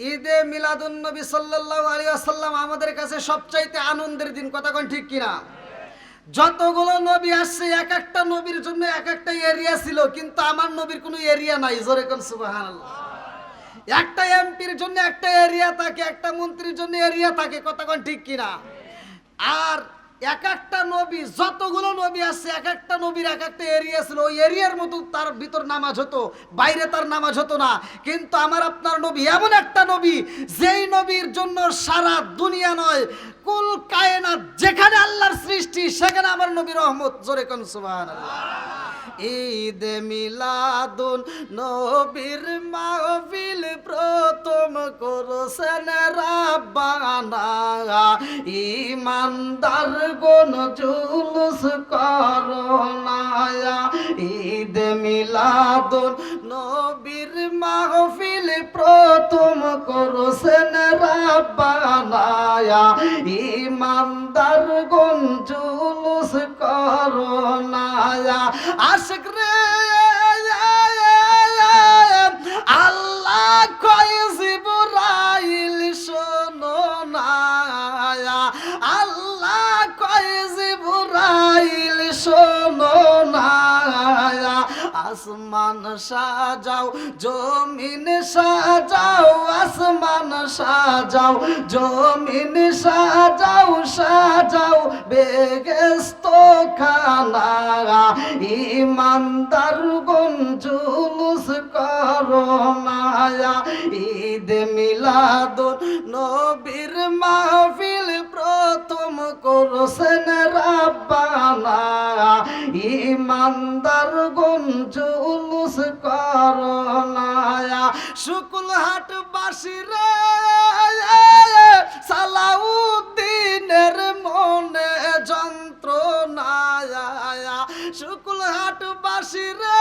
ঈদে মিলাদুন নবী সাল্লাল্লাহু আলাইহি ওয়াসাল্লাম আমাদের কাছে সবচাইতে আনন্দের দিন, কথা কোন ঠিক কিনা? যতগুলো নবী আসছে এক একটা নবীর জন্য এক একটা এরিয়া ছিল, কিন্তু আমার নবীর কোনো এরিয়া নাই। জোরে কোন সুবহানাল্লাহ। একটা এমপির জন্য একটা এরিয়া থাকে, একটা মন্ত্রীর জন্য এরিয়া থাকে, কথা কোন ঠিক কিনা? আর এক একটা নবী, যতগুলো নবী আসছে এক একটা নবীর এক একটা এরিয়া ছিল, ওই এরিয়ার মতো তার ভিতর নামাজ হতো, বাইরে তার নামাজ হতো না। কিন্তু আমার আপনার নবী এমন একটা নবী, যেই নবীর জন্য সারা দুনিয়া নয়, কুল কায়নাত যেখানে আল্লাহর সৃষ্টি সেখানে আমার নবীর রহমত। জোরে কোন সুবহানাল্লাহ। ঈদে মিলাদুন নবীর মাহফিল প্রথম করছেন রাব্বানা, ইমানদার গণ জুলুস করোনা। ঈদে মিলাদুন নবীর মাহফিল প্রথম করছেন রাব্বানা, ইমানদার গণ জুলুস করোনা। আশিক রে আল্লাহ কয় জিবরাইল শোনো না, আল্লাহ কয় জিবরাইল শোনো না। আসমান সাজাও জমিন সাজাও, আসমান সাজাও জমিন সাজাও, সাজাও বেহেশত খানা, ইমানদার গণ জুলুস করোনা। ঈদ মিলাদুন নবীর মাহফিল প্রথম করছেন রাব্বানা, ইমানদার গণ জুলুস করোনা। শুকুলহাট বাসীরে সালাউদ্দিনের মনে যন্ত্রণা, শুকুলহাট বাসীরে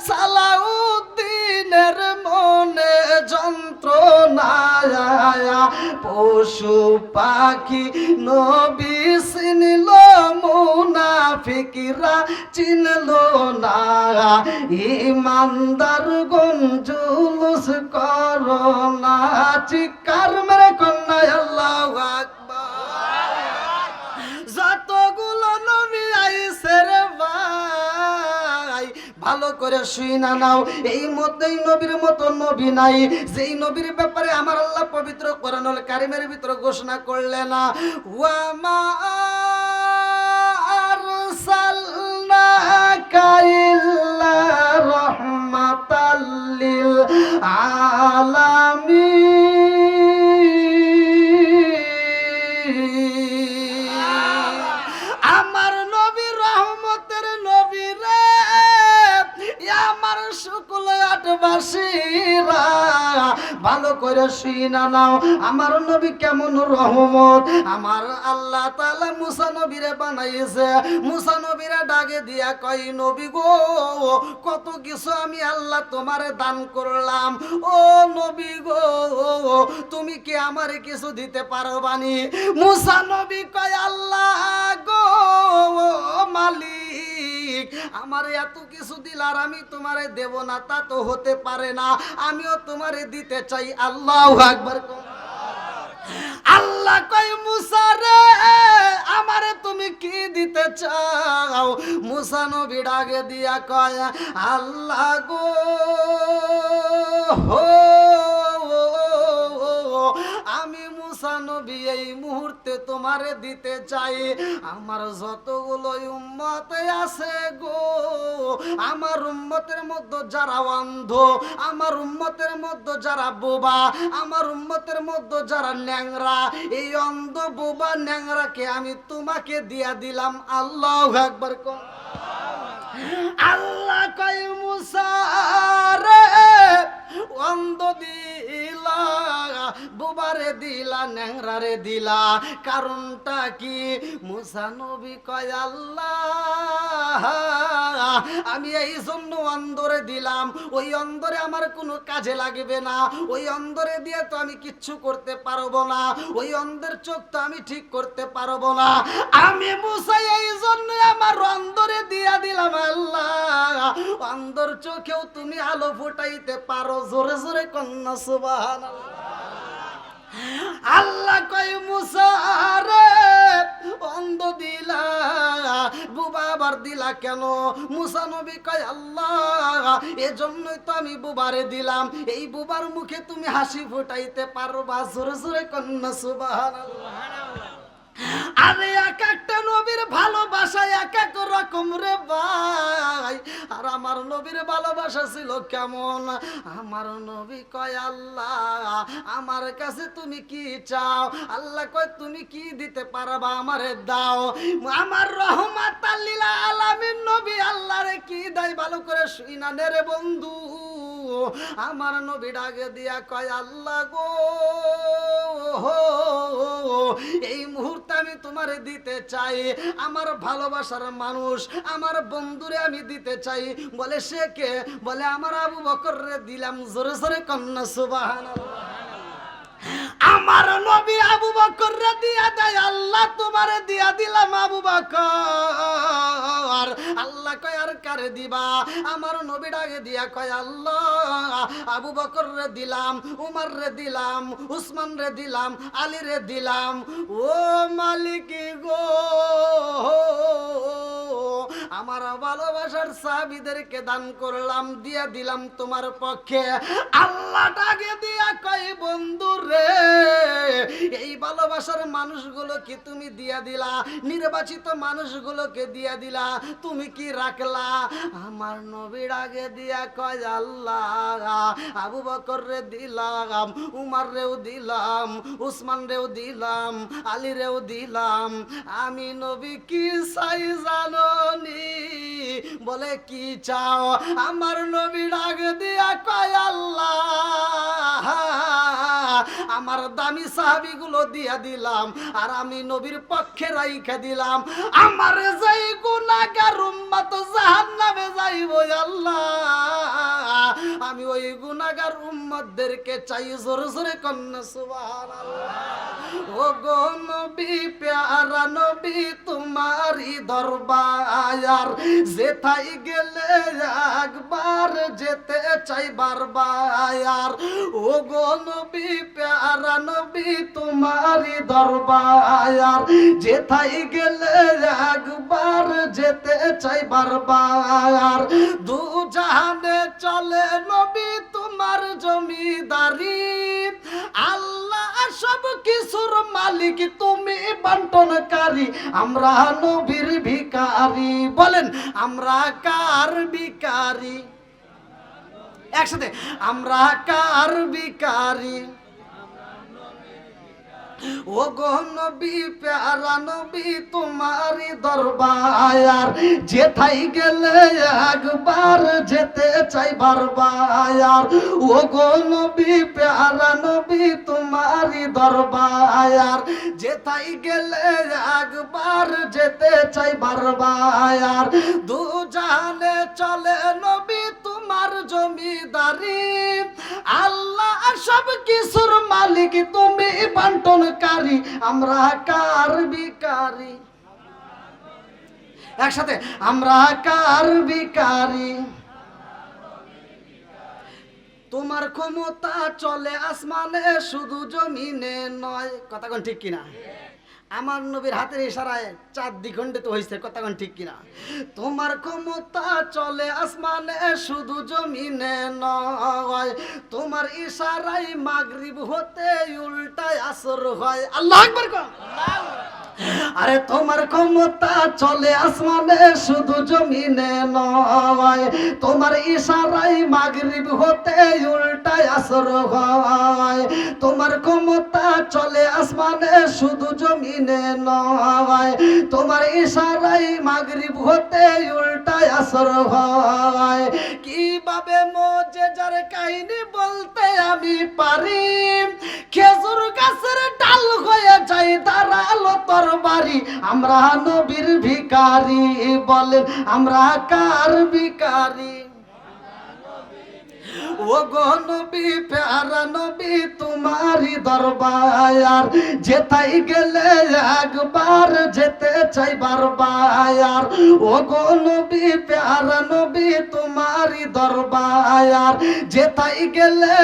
সালাউদ্দিনের মনে যন্ত্রণা। পশু পাখি নবী চিনল, মুনাফিকরা চিনল না, ইমানদার গণ জুলুস করোনা। চিৎকার মেরে কন্যা আল্লাহু আকবার। যতগুলো নবী আইছে রে ভাই, ভালো করে শুইনা নাও, এই মধ্যেই নবীর মতো নবী নাই, যেই নবীর ব্যাপারে আমার আল্লাহ পবিত্র কোরআনুল কারীমের ভিতরে ঘোষণা করলেন না, ওয়া মা আরসালনাকা ইল্লা রাহমাতাল লিল আলামিন। আমার নবী রহমতের নবী রে, আমার শুকুলহাটবাসীরা ভালো করে শুইনা নাও, আমার নবী কেমন রহমত। আমার আল্লাহ তাআলা মুসা নবীরে বানাইছে, মুসা নবীরে ডাকে দিয়া কই, নবী গো কত কিছু আমি আল্লাহ তোমারে দান করলাম, ও নবী গো তুমি কি আমারে কিছু দিতে পারবানি? মুসা নবী কয়, আল্লাহ গো মালিক, আমারে এত কিছু দিলার আমি তোমারে দেব না তা তো হতে পারে না, আমিও তোমারে দিতে চাই। আল্লাহু আকবার। আল্লাহ কয়, মুসা রে আমারে তুমি কি দিতে চাও? মুসা নবী ডাকে দিয়া কয়, আল্লাহ গো আমি মুসা নবী এই মুহূর্তে তোমারে দিতে চাই, আমার যতগুলো উম্মত আছে গো, আমার উম্মতের মধ্যে যারা অন্ধ, আমার উম্মতের মধ্যে যারা বোবা, আমার উম্মতের মধ্যে যারা ন্যাংরা, এই অন্ধ বোবা ন্যাংরাকে আমি তোমাকে দিয়া দিলাম। আল্লাহু আকবার। আল্লাহ কয়, মুসা রে অন্ধ দিলা, বোবারে দিলা ন্যাংরারে দিলা, কারণটা কি? মুসা নবী কয় আল্লাহ আমি এই জন্য অন্ধরে দিলাম, ওই অন্ধরে আমার কোনো কাজে লাগবে না, ওই অন্ধরে দিয়ে তো আমি কিচ্ছু করতে পারবো না, ওই অন্ধের চোখ তো আমি ঠিক করতে পারবো না, আমি মুসা এই জন্য আমার অন্ধরে দিয়া দিলাম। আল্লাহ অন্ধর চোখেও তুমি আলো ফুটাইতে পারো, জোরে জোরে কন্যা সুবহানাল্লাহ। আল্লাহ কয় মুসা রে অন্ধ দিলা, বুবা আবার দিলা কেন? মুসা নবী কয় আল্লাহ এজন্যই তো আমি বুবারে দিলাম, এই বুবার মুখে তুমি হাসি ফুটাইতে পারবা, জোরে জোরে কন্যা সুবহানাল্লাহ। আরে এক একটা নবীর ভালোবাসা এক এক রকম রে ভাই, আর আমার নবীর ভালোবাসা ছিল কেমন? আমার নবী কয় আল্লাহ আমার কাছে তুমি কি চাও? আল্লাহ কয় তুমি কি দিতে পারবা আমারে দাও। আমার রহমাতাল লিল আলামিন নবী আল্লাহরে কি দেয় ভালো করে শুইনা নে রে বন্ধু। আমার নবী ডাকে দিয়া কয় আল্লাহ গো এই মুহূর্তে আমি তোমারে দিতে চাই, আমার ভালোবাসার মানুষ আমার বন্ধুরে আমি দিতে চাই। বলে সে কে? বলে আমার আবু বকর রে দিলাম, জোরে জোরে কন্যা সুবহানাল্লাহ। আমার নবী আবু বকর রে দিয়া দেয়, আল্লাহ তোমারে দিয়া দিলাম আবু বকর। আল্লাহ কয় আর কারে দিবা? আমার নবী ডাকে দিয়া কয় আল্লাহ আবু বকর রে দিলাম, উমর রে দিলাম, উসমান রে দিলাম, আলী রে দিলাম। ও মালিক গো আমার ভালোবাসার সাহাবীদেরকে দান করলাম, দিয়া দিলাম তোমার পক্ষে। আল্লাহ ডাকে দিয়া কয় বন্ধু রে এই ভালোবাসার মানুষগুলোকে তুমি দিয়া দিলা, নির্বাচিত মানুষগুলোকে দিয়া দিলা, তুমি কি রাখলা? আমার নবীর আগে দিয়া কয় আল্লাহ আবু বকর রে দিলাম, উমর রেও দিলাম, উসমান রেও দিলাম, আলী রেও দিলাম। আমি নবী কি চাই জানোনি? বলে কি চাও? আমার নবীর আগে দিয়া কয় আল্লাহ আমার দামি সাহাবীগুলো দিয়া দিলাম, আর আমি নবীর পক্ষে রাইখা দিলাম আমার যেই গুনাহগার উম্মত জাহান্নামে যাইব আল্লাহ আমি ওই গুনাহগার উম্মতদেরকে চাই, জোরে জোরে কন্যা সুবহানাল্লাহ। ও গো নবী প্যারা নবী তোমারই দরবার, যেথায় গেলে একবার যেতে চাই বারবার। ও গো নবী প্যারা নবী তোমারই দরবার, যেথায় গেলে একবার যেতে চাই বারবার। দু জাহানে চলে নবী তোমার জমিদারি, আল্লাহ সব কিছুর মালিক তুমি বন্টনকারী, আমরা নবীর ভিখারি। বলেন আমরা কার ভিখারি? একসাথে আমরা কার ভিখারি? ও গো নবী প্যারা নবী তোমারই দরবার, যেথায় গেলে একবার যেতে চাই বারবার। ও গো নবী প্যারা নবী তোমারই দরবার, যেথায় গেলে একবার যেতে চাই বারবার। দু জাহানে চলে নবী তোমার জমিদারি, আল্লাহ সব কিছুর মালিক তুমি বন্টনকারী, আমরা কার ভিখারি? একসাথে আমরা কার ভিখারি? তোমার ক্ষমতা চলে আসমানে শুধু জমিনে নয়, কথা কোন ঠিক কিনা? আমার নবীর হাতের ইশারায় চাঁদ দ্বিখণ্ডিত হয়েছে, কথা কোন ঠিক কিনা? তোমার ক্ষমতা চলে আসমানে শুধু জমিনে নয়, তোমার ইশারায় মাগরিব হতে উল্টায় আসর হয়। আল্লাহু আকবার কর। আরে তোমার ক্ষমতা চলে আসমানে শুধু জমিনে নয়, তোমার ইশারায় মাগরিব হতে উল্টায় আসর হয়। তোমার ক্ষমতা চলে আসমানে শুধু জমিনে নয়, তোমার ইশারায় মাগরিব হতে উল্টায় আসর হয়। কিভাবে মুজিজার কাহিনী বলতে আমি পারি, খেজুর গাছের ঢাল হয়ে যাই দাঁড়ালো তরবারি, আমরা নবীর ভিখারি। বলেন আমরা কার ভিখারি? ও গো নবী প্যারা নবী তোমারি দরবার, যেতাই গেলে একবার যেতে চাই বারবার। ও গো নবী প্যারা নবী তোমারি দরবার, যেতাই গেলে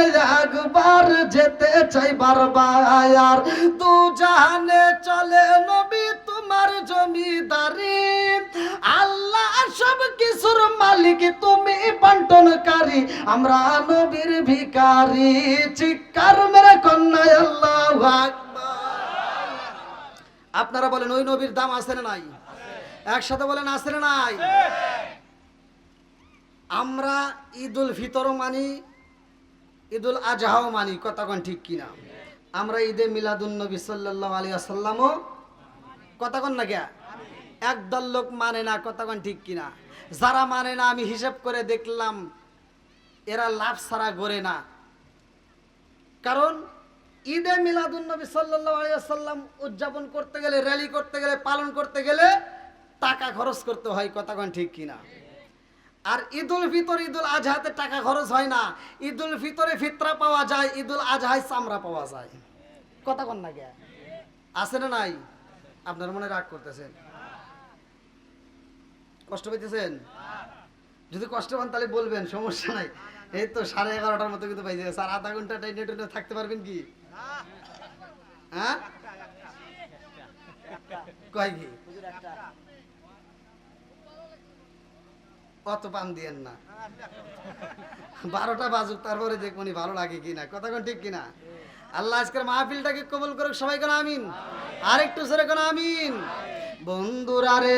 একবার যেতে চাই বারবার। দু জাহানে চলে নবী তোমার জমিদারি, আল্লাহ সব কিছুর মালিক তুমি বন্টনকারী, আমরা নবীর ভিখারি। চিৎকার মেরে কন্যা আল্লাহু আকবার। আপনারা বলেন ওই নবীর দাম আছে না নাই? একসাথে বলেন আছে না নাই? আমরা ঈদুল ফিতরও মানি, ঈদুল আজহাও মানি, কথা কোন ঠিক কিনা? আমরা ঈদে মিলাদুন নবী সাল্লাল্লাহু আলাইহি ওয়াসাল্লামও কথা কোন না গিয়া একদল লোক মানে না, কথা কোন ঠিক কিনা? যারা মানে না আমি হিসাব করে দেখলাম এরা লাভ ছাড়া গড়ে না। কারণ ঈদে মিলাদুন নবী সাল্লাল্লাহু আলাইহি ওয়াসাল্লাম উদযাপন করতে গেলে, র্যালি করতে গেলে, পালন করতে গেলে টাকা খরচ করতে হয়, কথা কোন ঠিক কিনা? আর ঈদুল ফিতর ঈদুল আজহাতে টাকা খরচ হয় না। ঈদুল ফিতরে ফিতরা পাওয়া যায়, ঈদুল আজহায় চামড়া পাওয়া যায়, কথা কোন না গে? আছে না নাই? আপনার মনে রাগ করতেছেন, কষ্ট পেতেছেন? যদি কষ্ট পান তাহলে বলবেন, সমস্যা নাই। এই তো 11:30টার মতো কিন্তু পাইছে, স্যার আধা ঘন্টা নেটে থাকতে পারবেন কি? হ্যাঁ কয় কি অত পান দিয়েন না, 12টা বাজুক তারপরে দেখবনি ভালো লাগে কিনা, কথা কোন ঠিক কিনা? আল্লাহ আজকের মাহফিলটাকে কবুল করুক, সবাই কোন আমিন। আর একটু জোরে কোন আমিন। বন্ধুরা রে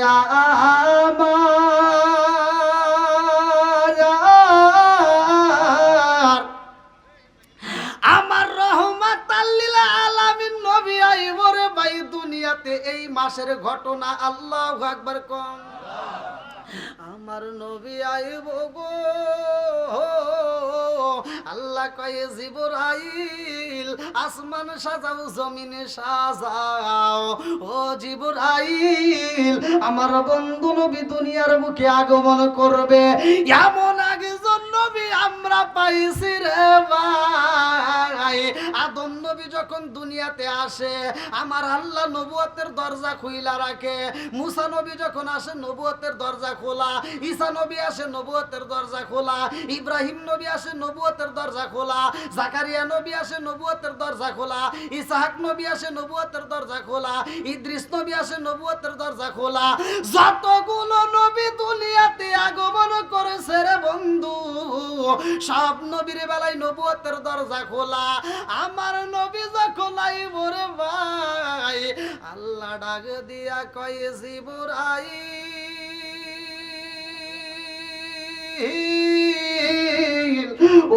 আমার রহমাতাল লিল আলামিন নবী আইব রে ভাই দুনিয়াতে, এই মাসের ঘটনা আল্লাহু আকবার কম। আমার নবী আইব গো, আল্লাহ কয়ে জিবরাইল আসমান সাজাও জমিনে সাজাও। ও জিবরাইল আমার বন্ধু নবী দুনিয়ার মুখে আগমন করবে, এমন একজন নবী আমরা পাইছি রে ভাই। আদম নবী যখন দুনিয়াতে আসে আমার আল্লাহ নবুয়তের দরজা খুইলা রাখে। মুসা নবী যখন আসে নবুয়তের দরজা খোলা, ঈসা নবী আসে নবুয়তের দরজা খোলা, ইব্রাহিম নবী আসে নবুয়তের দরজা খোলা, জাকারিয়া নবী আসে নবুয়তের দরজা খোলা, ইসহাক নবী আসে নবুয়তের দরজা খোলা, ইদ্রিস নবী আসে নবুয়তের দরজা খোলা। যতগুলো নবী দুনিয়াতে আগমন করেছে রে বন্ধু, সব নবীর বেলায় নবুয়তের দরজা খোলা। আমার নবী যখন আইব রে ভাই, আল্লাহ ডাক দিয়া কয়ে জিবরাইল,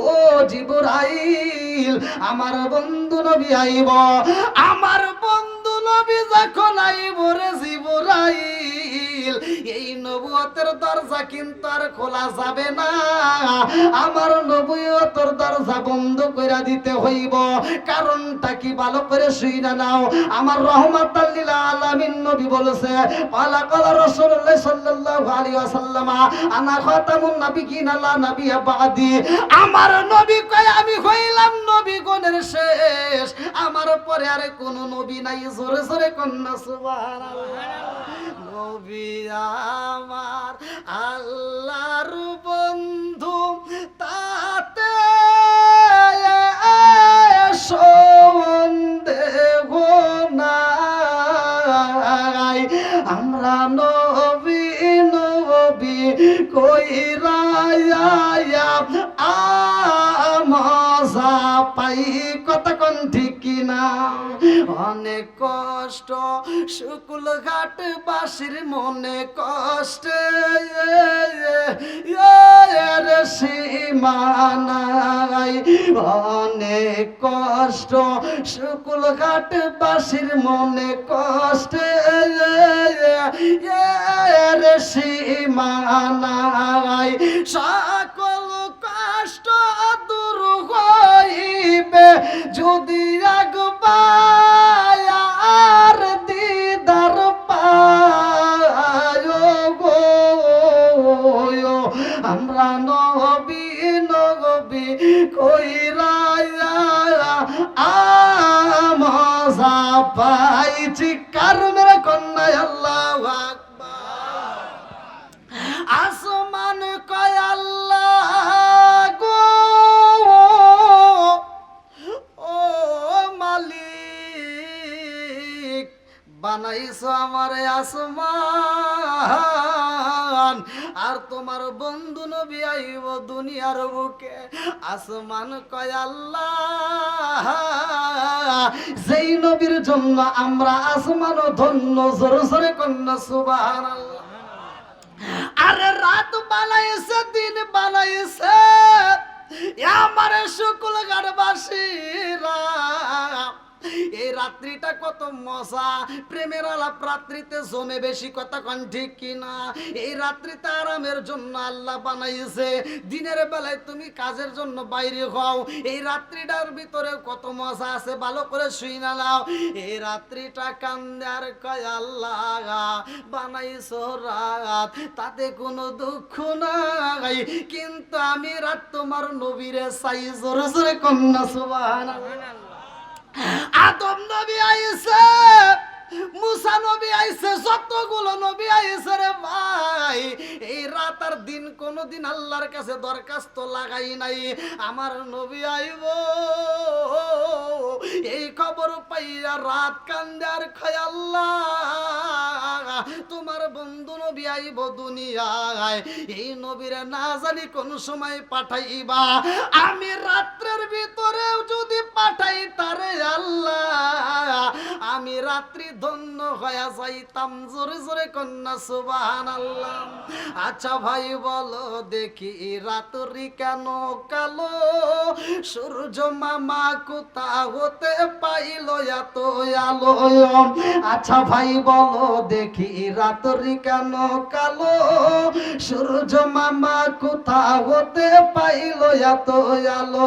ও জিবরাইল আমার বন্ধু নবী আইব। আমার বন্ধু নবী যখন আইব রে জিবরাইল, এই নবুয়তের দরজা কিন্তু আর খোলা যাবে না, আমার নবুয়তের দরজা বন্ধ করে দিতে হইব। কারণটা কি ভালো করে শুইনা নাও। আমার রহমাতাল লিল আলামিন নবী বলেছে, ক্বালা ক্বালা রাসূলুল্লাহ সাল্লাল্লাহু আলাইহি ওয়াসাল্লাম আনা খাতামুন নাবিয়্যিন লা নাবিয়্যা বা'দি। আমার নবী কয় আমি হইলাম নবীগণের শেষ, আমার পরে আর কোন নবী নাই। জোরে জোরে কন্না সুবহানাল্লাহ। নবী আমার আল্লাহর বন্ধু, তাতে সন্দেহ নাই। আমরা নবী নবী কইরা মজা পাই, কথা কোন ঠিক কিনা? অনেক কষ্ট শুকুল ঘাট বাসির মনে কষ্ট সীমানাই। অনেক কষ্ট শুকুল ঘাট বাসির মনে কষ্ট সীমানাই। সকল কষ্ট দূর হইবে যদি একবার পাই চিৎকার মেরে কন্যা আল্লাহু আকবার। আসমান কয় আল্লাহ গো ও মালিক বানাইছো আমার আসমান, আর তোমার বন্ধু নবী আইব দুনিয়ার বুকে। আসমান কয় আল্লাহ যেই নবীর জন্য আমরা আসমান ধন্য, জোরে জোরে কন্যা সুবহানাল্লাহ। আরে রাত বানাইছে দিন বানাইছে আমার শুকুল গাড়বাসীরা, এই রাত্রিটা কত মজা, প্রেমের আলাপ রাত্রিতে জমে বেশি, কথা কোন ঠিক কিনা? এই রাত্রিতে আরামের জন্য আল্লাহ বানাইছে, দিনের বেলায় তুমি কাজের জন্য বাইরে হও, এই রাত্রিটার ভিতরে কত মজা আছে, ভালো করে শুই না নাও। এই রাত্রিটা কান্দে আর কয় আল্লাহ বানাইছো রাত, তাতে কোনো দুঃখ নাই, কিন্তু আমি রাত তোমার নবীরে চাই, জোরে জোরে কন্যা সুবহানাল্লাহ। আদম নবী আইছে, মুসা নবী আইছে, যতগুলো নবী আইছে রে ভাই, এই রাত আর দিন কোনদিন আল্লাহর কাছে দরখাস্ত লাগাই নাই আমার নবী আইব, এই খবর পাইয়া রাত কান্দে আর কয় আল্লাহ তোমার বন্ধু নবী আইব দুনিয়ায়, এই নবীরে না জানি কোন সময় পাঠাইবা, আমি রাত্রের ভিতরেও যদি পাঠাই তারে আল্লাহ আমি রাত্রি ধন্য হয়ে যাইতাম, জোরে জোরে কন্যা সুবহানাল্লাহ। আচ্ছা ভাই বলো দেখি রাত্রি কেন কালো, সূর্য মামা কোথা হতে পাইল এত আলো? আচ্ছা ভাই বলো দেখি রাত্রি কেন কালো, সূর্য মামা কোথা হতে পাইল এত আলো?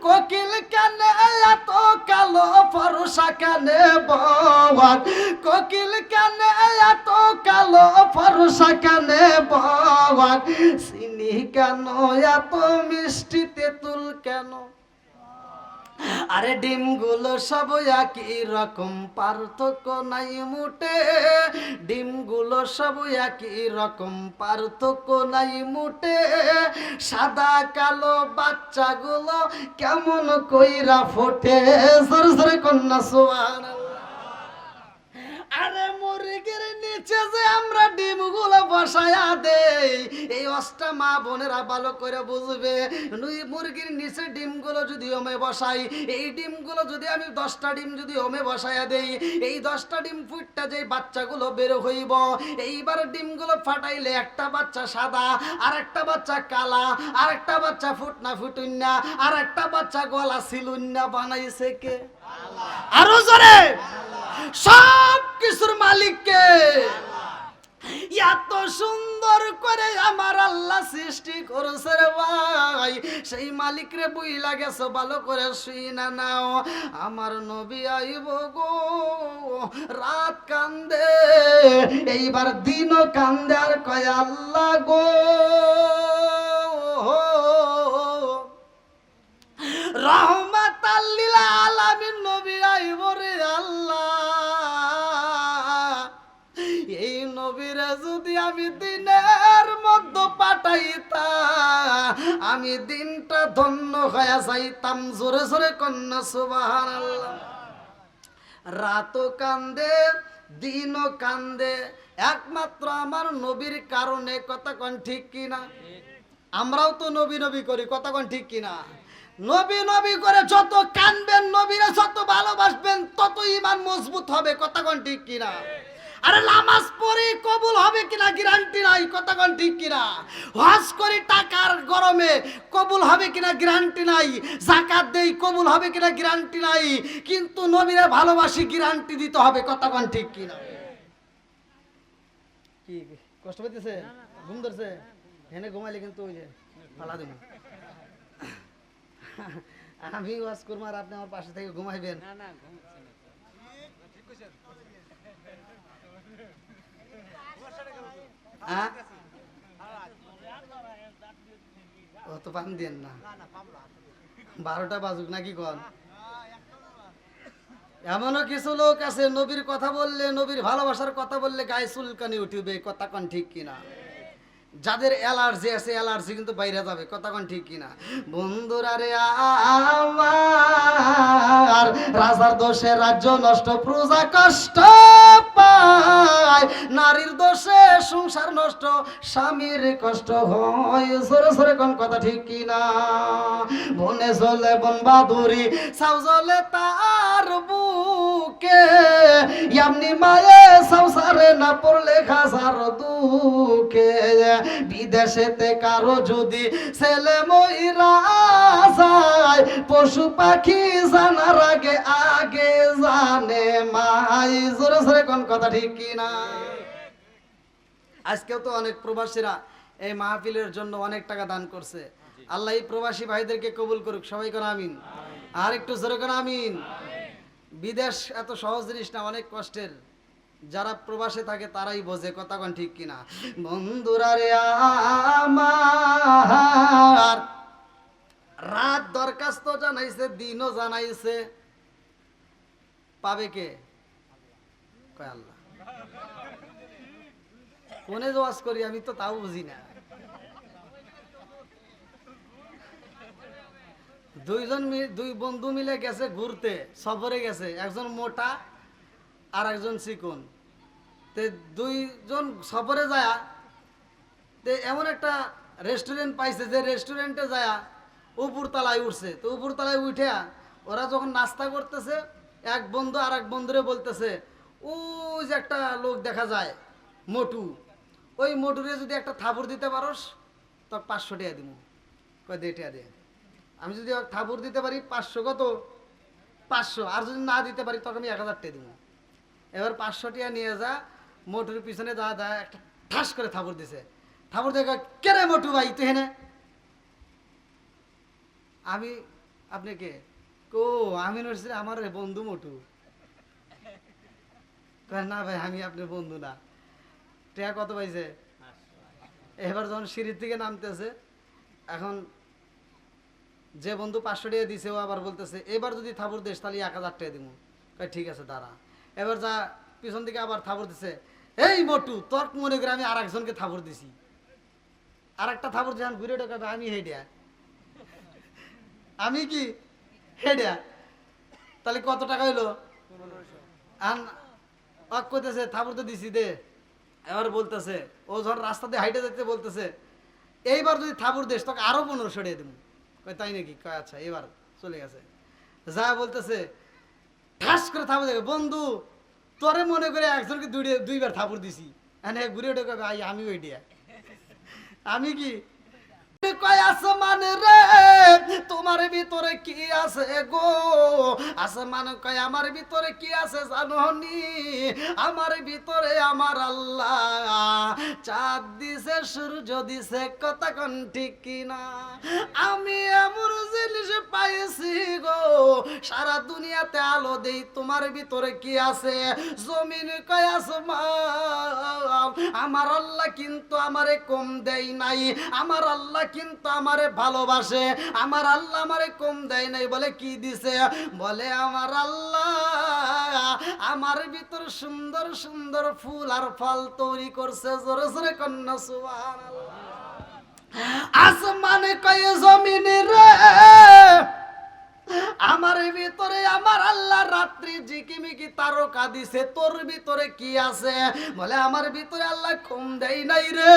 কোকিল কেন এত কালো, ফরসা কেন বওয়াক, কোকিল কেন এত কালো, ফরসা কেন বওয়াক, চিনি কেন এত মিষ্টি, তেঁতুল কেন? আরে ডিমগুলো সব একই রকম, পার্থক্য নাই মুটে, ডিমগুলো সব একই রকম, পার্থক্য নাই মুটে, সাদা কালো বাচ্চাগুলো কেমন কইরা ফোটে, জোরে জোরে কন্যা সুবহানাল্লাহ। আরে মুরগির নিচে যে আমরা ডিমগুলো বসায়া দেই, এই অষ্টা মা বোনেরা ভালো করে বুঝবে, মুরগির নিচে ডিমগুলো যদি ওমে বসাই, এই ডিমগুলো যদি আমি 10টা ডিম যদি ওমে বসায়া দেই, এই 10টা ডিম ফুটটা যে বাচ্চাগুলো বের হইব, এইবার ডিমগুলো ফাটাইলে একটা বাচ্চা সাদা, আর একটা বাচ্চা কালা, আর একটা বাচ্চা ফুটনা ফুটুন্না, আর একটা বাচ্চা গলা সিলুন্না বানাইছে কে? আরো জোরে, সব কিছুর মালিক কে? এত সুন্দর করে আমার আল্লাহ সৃষ্টি করেছে রে ভাই, সেই মালিক রে বুইলা গেছো, ভালো করে শুই না নাও। আমার নবী আইব গো, রাত কান্দে, এইবার দিনও কান্দে আর কয় আল্লাহ গো রহমাতাল লিল আলামিন নবী আইব রে আল্লাহ, এই নবীরে যদি আমি দিনের মধ্যে পাঠাইতাম, আমি দিনটা ধন্য হয়ে যাইতাম, জোরে জোরে কন্যা সুবহানাল্লাহ। রাতও কান্দে দিনও কান্দে, একমাত্র আমার নবীর কারণে, কথা কোন ঠিক কিনা? আমরাও তো নবী নবী করি, কথা কোন ঠিক কিনা? নবী নবী করে যত কানবেন, নবীরা যত ভালোবাসবেন, তত ঈমান মজবুত হবে, কথা কোন ঠিক কিনা? আরে নামাজ পড়ি কবুল হবে কিনা গ্যারান্টি নাই, কথা কোন ঠিক কিনা? হজ করি টাকার গরমে কবুল হবে কিনা গ্যারান্টি নাই, যাকাত দেই কবুল হবে কিনা গ্যারান্টি নাই, কিন্তু নবীরা ভালোবাসি গ্যারান্টি দিতে হবে, কথা কোন ঠিক কিনা? কি কষ্ট পেতেছে? ঘুম ধরছে? হেনে ঘুমাইলে কিন্তু ওই যে ফালা দেব, আমি ওয়াজ করবো আর আপনি আমার পাশে থেকে ঘুমাইবেন। অত পান দেন না, 12টা বাজুক নাকি কন? এমনও কিছু লোক আছে নবীর কথা বললে, নবীর ভালোবাসার কথা বললে গায়ে চুলকানি উঠবে, কথা কোন ঠিক কিনা? যাদের অ্যালার্জি আছে অ্যালার্জি কিন্তু বাইরে যাবে, কথা কোন ঠিক কিনা? বন্ধুরা রে আমার, রাজার দোষে রাজ্য নষ্ট, প্রজা কষ্ট পায়, নারীর দোষে সংসার নষ্ট, স্বামীর কষ্ট হয়। সরে সরে কোন কথা ঠিক কিনা? বনে চলে বন বাদুরি, সাউ জলে তার বুকে, এমনি মায়ে সংসারে না পড়লে খাসার দুঃখে। বিদেশেতে কারো যদি ছেলে মইরা যায়, পশু পাখি জানার আগে আগে জানে মাই। জোরে জোরে কোন কথা ঠিক কিনা? আজকেও তো অনেক প্রবাসীরা এই মাহফিলের জন্য অনেক টাকা দান করছে। আল্লাহ এই প্রবাসী ভাইদেরকে কবুল করুক, সবাই কোন আমিন। আর একটু জোরে কোন আমিন। বিদেশ এত সহজ জিনিস না, অনেক কষ্টের। যারা প্রবাসে থাকে তারাই বোঝে, কথা কোন ঠিক কিনা? বন্ধুরা রে আমার, রাত দরখাস্ত জানাইছে, দিনও জানাইছে, পাবে কে? কয় আল্লাহ। কোনে জোয়াজ করি আমি তো তাও বুঝি না। দুই বন্ধু মিলে গেছে ঘুরতে, সফরে গেছে, একজন মোটা আর একজন চিকন। তে দুইজন সফরে যায়, তে এমন একটা রেস্টুরেন্ট পাইছে যে রেস্টুরেন্টে যায় উপর তলায় উঠছে। তো উপর তলায় উঠে ওরা যখন নাস্তা করতেছে, এক বন্ধু আর এক বন্ধুরে বলতেছে, ওই যে একটা লোক দেখা যায় মোটু, ওই মোটুরে যদি একটা থাপুর দিতে পারোস তো 500 টাকা দিব। কয় দে টাকা দে। আমি যদি থাপুর দিতে পারি 500, কত? 500। আর যদি না দিতে পারি তখন আমি 1000 টাকা দিব। এবার 500 টাকা নিয়ে যা, মোটুর পিছনে যা যা একটা ঠাস করে থাপুর দিছে। থাপুর দেখে, কে রে মোটু ভাই তুই হেনে? আমি, আপনি কে? কো আমি নড়ছি, আমার বন্ধু মোটু। না ভাই আমি আপনার বন্ধু না। টাকা কত পাইছে? এবার যখন সিঁড়ির থেকে নামতেছে, এখন যে বন্ধু 500 টাকা দিছে ও আবার বলতেছে, এবার যদি থাপুর দিস তাহলে 1000 টাকা দিব। কয় ঠিক আছে দাঁড়া। এবার যা পিছন দিকে আবার থাপুর দিছে, এই মোটু তোর মনে করে আমি আর একজনকে থাপুর দিছি। আর একটা থাপুর যখন ঘুরে ঢোকাবে, আমি হেডিয়া। আমি কি হেডিয়া? তাহলে কত টাকা হইলো? কইতেছে থাপুর তো দিছি দে। এবার বলতেছে, ও যখন রাস্তা দিয়ে হাইটে যেতে বলতেছে, এইবার যদি থাপুর দিস তোকে আরো 1500 টাকা দেবো। কয় তাই নাকি? কয় আচ্ছা। এবার চলে গেছে, যা বলতেছে ঠাস করে থাপুর দেখে, বন্ধু তোরে মনে করে একজনকে দুইবার থাপুর দিছি, ঘুরে ঢোকাবে আমি ওইডিয়া। আমি কি? কয় আসমান রে তোমার ভিতরে কি আছে গো? আসমান কয় আমার ভিতরে কি আছে জানোনি? আমার ভিতরে আমার আল্লাহ চাঁদ দিছে, সূর্য দিছে, কথা কোন ঠিক কিনা? আমি এমন জিনিস পাইছি গো, সারা দুনিয়াতে আলো দেই, তোমার ভিতরে কি আছে? জমিন কয় আসমান, আমার আল্লাহ কিন্তু আমারে কম দেয় নাই, আমার আল্লাহ কিন্তু আমারে ভালোবাসে, আমার আল্লাহ আমারে কম দেয় নাই। বলে কি দিছে? বলে আমার আল্লাহ আমার ভিতর সুন্দর সুন্দর ফুল আর ফল তৈরি করছে। জোরে জোরে কন্যা সুবহানাল্লাহ। আসমানে কয় জমিন রে আমার ভিতরে আমার আল্লাহ রাত্রি ঝিকিমিকি তারকা দিছে, তোর ভিতরে কি আছে? বলে আমার ভিতরে আল্লাহ কম দেয় নাই রে,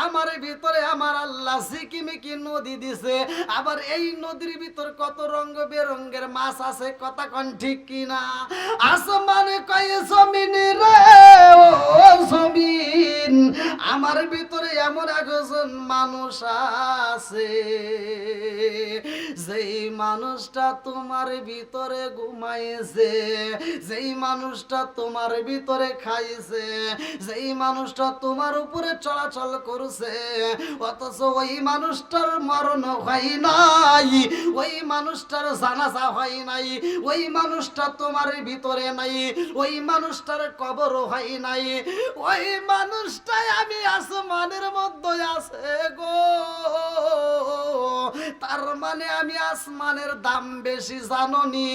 আমার ভিতরে আমার আল্লাহ ঝিকিমিকি নদী দিছে, আবার এই নদীর ভিতর কত রঙ বেরঙের মাছ আছে, কথা কোন ঠিক কিনা? আসমানে কয় জমিন রে ও জমিন আমার ভিতরে এমন একজন মানুষ আছে, যেই মানুষটা তোমার ভিতরে ঘুমাইছে, যেই মানুষটা তোমার ভিতরে খাইছে, যেই মানুষটা তোমার উপরে চলাচল করছে, অথচ ওই মানুষটার মরণ হয় নাই, ওই মানুষটার জানাজা হয় নাই, ওই মানুষটা তোমার ভিতরে নাই, ওই মানুষটার কবর হয় নাই, ওই মানুষটাই আমি আসমানের মধ্যে আছে গো। তার মানে আমি আসমানের দাম বেশি জাননি।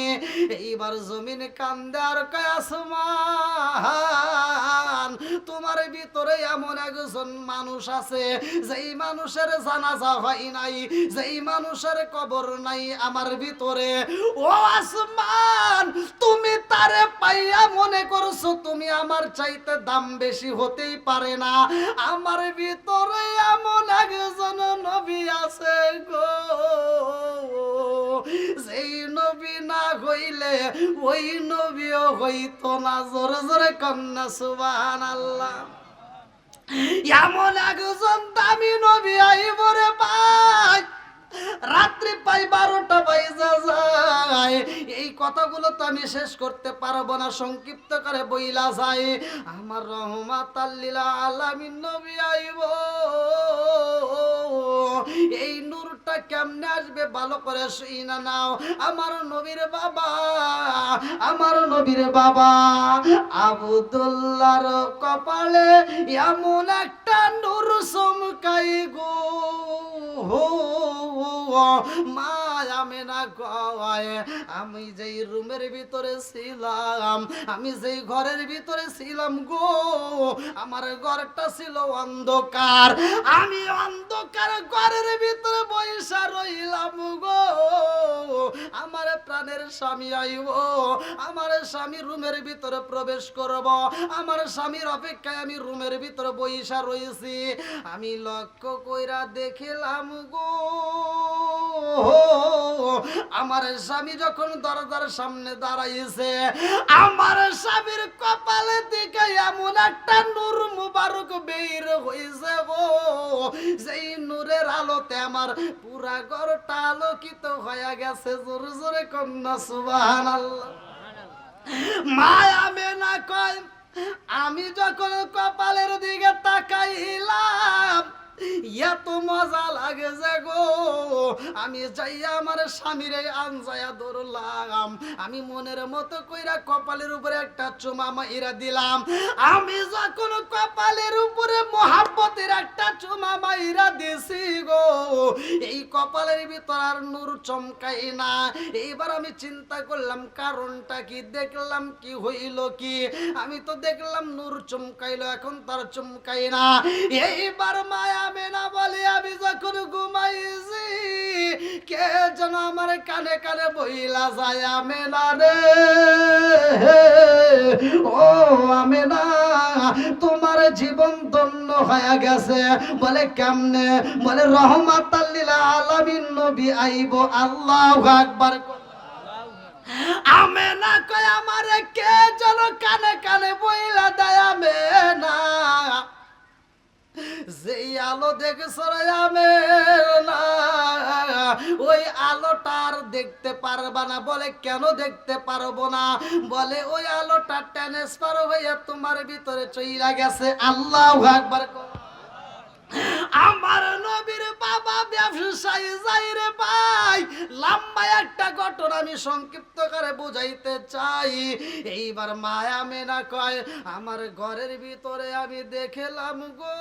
এইবার জমিন কান্দে আর কয় আসমান, তোমার ভিতরে এমন একজন মানুষ আছে যেই মানুষের জানাজা হয় নাই, যেই মানুষের কবর নাই আমার ভিতরে। ও আসমান, তুমি তারে পাইয়া মনে করছো তুমি আমার চাইতে দাম বেশি হতেই পারে না। আমার ভিতরে এমন একজন নবী আছে গো, যেই নবী না হইলে ওই নবীও হইতো না। জোরে জোরে কন্যা সুবহানাল্লাহ। এমন একজন দামি নবী আইব রে ভাই, রাত্রি পাই 12টা বাজা যায়। এই কথাগুলো তো আমি শেষ করতে পারবো না, সংক্ষিপ্ত করে বইলা যায়। আমার রহমাতাল লিল আলামিন নবী আইব। এই নূরটা কেমনে আসবে ভালো করে শুইনা নাও। আমার নবীর বাবা, আমার নবীর বাবা আব্দুল্লাহর কপালে এমন একটা নূর চমকাই গো, মা আমেনা কয় আমি যেই রুমের ভিতরে ছিলাম, আমি যেই ঘরের ভিতরে ছিলাম গো, আমার ঘরটা ছিল অন্ধকার। আমি অন্ধকার ঘরের ভিতরে বইসা রইলাম গো। আমার প্রাণের স্বামী আইব, আমার স্বামী রুমের ভিতরে প্রবেশ করব। আমার স্বামীর অপেক্ষায় আমি রুমের ভিতরে বইসা রয়েছি। আমি লক্ষ্য কইরা দেখিলাম গো, আমার স্বামী যখন দরজার সামনে দাঁড়াইছে, আমার স্বামীর কপালে দিকে এমন একটা নূর মুবারক বের হইছে গো, যেই নূরের আলোতে আমার পুরা ঘরটা আলোকিত হয়ে গেছে। জোরে জোরে কন্যা সুবহানাল্লাহ। মায়া মেনা কয় আমি যখন কপালের দিকে তাকাইলাম, এত মজা লাগে যে গো, আমি যাইয়া আমার স্বামীর আনজায়া ধরলাম। আমি মনের মতো কইরা কপালের উপরে একটা চুমা মাইরা দিলাম। আমি যখন কপালের উপরে মোহাব্বতের একটা চুমা মাইরা দিছি গো, এই কপালের ভিতর আর নূর চমকাই না। এইবার আমি চিন্তা করলাম কারণটা কি, দেখলাম কি হইল কি, আমি তো দেখলাম নূর চমকাইলো, এখন তার চমকাই না। এইবার মায়া মেনা বলে আমি যখন ঘুমাইছি, কে যেন আমার কানে কানে বইলা যায়, আমেনা রে, ও আমেনা তোমার জীবন ধন্য হয়ে গেছে। বলে কেমনে? বলে রহমাতাল লিল আলামিন নবী আইব। আল্লাহু আকবার। আমেনা কয় আমারে কে যেন কানে কানে বইলা দেয়, আমেনা যেই আলো দেখছ আমেনা, ওই আলোটার দেখতে পারবা না। বলে কেন দেখতে পারবো না? বলে ওই আলোটা ট্রান্সফার হইয়া তোমার ভিতরে চইলা গেছে। আল্লাহু আকবার। আমার নবীর বাবা ব্যবসায়ী যাই রে ভাই, লম্বা একটা ঘটনা আমি সংক্ষিপ্ত করে বুঝাইতে চাই। এইবার মায়া মেনা কয় আমার ঘরের ভিতরে আমি দেখলাম গো,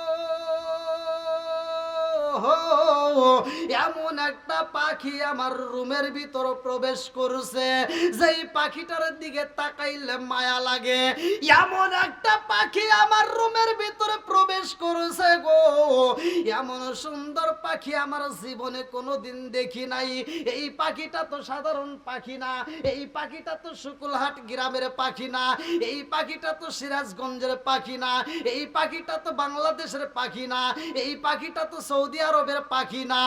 এমন একটা পাখি আমার রুমের ভিতর প্রবেশ করছে, যেই পাখিটার দিকে তাকাইলে মায়া লাগে। এমন একটা পাখি আমার রুমের ভিতরে প্রবেশ করছে গো, এমন সুন্দর পাখি আমার জীবনে কোনোদিন দেখি নাই। এই পাখিটা তো সাধারণ পাখি না, এই পাখিটা তো শুকুলহাট গ্রামের পাখি না, এই পাখিটা তো সিরাজগঞ্জের পাখি না, এই পাখিটা তো বাংলাদেশের পাখি না, এই পাখিটা তো সৌদি আরবের পাখি না।